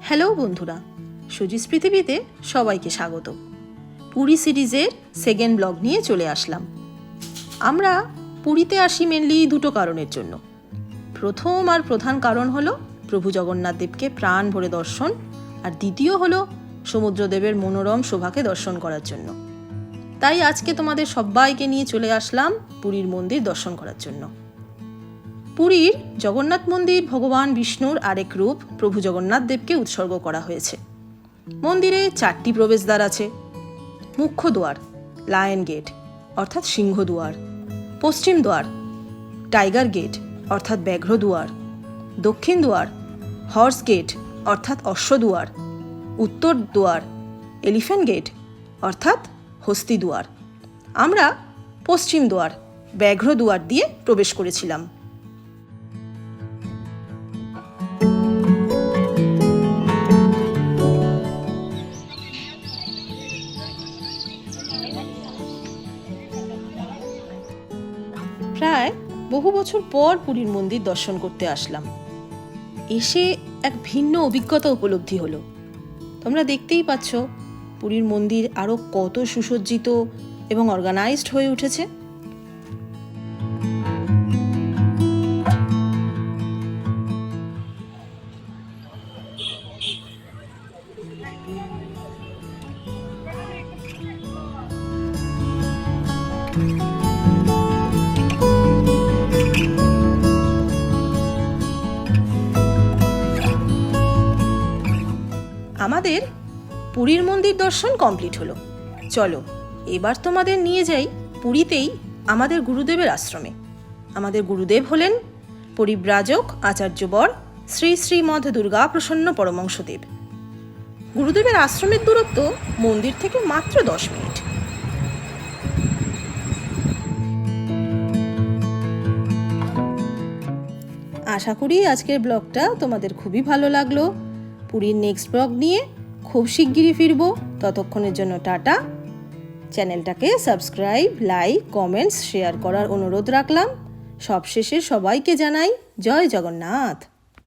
Hello বন্ধুরা, সুজিস পৃথিবীতে সবাইকে স্বাগত। পুরী সিরিজের সেকেন্ড ব্লগ নিয়ে চলে আসলাম। আমরা পুরীতে আসি মেনলি দুটো কারণের জন্য। প্রথম আর প্রধান কারণ হলো প্রভু জগন্নাথ দেবকে প্রাণ ভরে দর্শন, আর দ্বিতীয় হলো সমুদ্রদেবের মনোরম শোভাকে দর্শন করার জন্য। তাই আজকে তোমাদের সবাইকে নিয়ে চলে আসলাম পুরীর মন্দির দর্শন করার জন্য। পুরীর জগন্নাথ মন্দির ভগবান বিষ্ণুর আরেক রূপ প্রভু জগন্নাথ দেবকে উৎসর্গ করা হয়েছে। মন্দিরে 4টি প্রবেশদ্বার আছে। মুখ্য দ্বার লায়ন গেট অর্থাৎ সিংহ দুয়ার, পশ্চিম দ্বার টাইগার গেট অর্থাৎ ব্যাঘ্র দুয়ার, দক্ষিণ দ্বার হর্স গেট অর্থাৎ অশ্ব দুয়ার, উত্তর দ্বার এলিফ্যান্ট গেট অর্থাৎ হস্তি দুয়ার। আমরা পশ্চিম দ্বার ব্যাঘ্র দুয়ার দিয়ে প্রবেশ করেছিলাম। প্রায় বহু বছর পর পুরীর মন্দির দর্শন করতে আসলাম। এসে এক ভিন্ন অভিজ্ঞতা উপলব্ধি হলো। তোমরা দেখতেই পাচ্ছ পুরীর মন্দির আরো কত সুসজ্জিত এবং অর্গানাইজড হয়ে উঠেছে। আমাদের পুরীর মন্দির দর্শন কমপ্লিট হলো। চলো এবার তোমাদের নিয়ে যাই পুরীতেই আমাদের গুরুদেবের আশ্রমে। আমাদের গুরুদেব হলেন পরিব্রাজক আচার্যবর শ্রী শ্রীমদ দুর্গা প্রসন্ন পরমংশদেব। গুরুদেবের আশ্রমের দূরত্ব মন্দির থেকে মাত্র 10 মিনিট। আশা করি আজকের ব্লগটা তোমাদের খুবই ভালো লাগলো। পুরীর নেক্সট ব্লগ নিয়ে খুব শিগগিরই ফিরবো। ততক্ষণের জন্য টাটা। চ্যানেলটাকে সাবস্ক্রাইব, লাইক, কমেন্টস, শেয়ার করার অনুরোধ রাখলাম। সবশেষে সবাইকে জানাই জয় জগন্নাথ।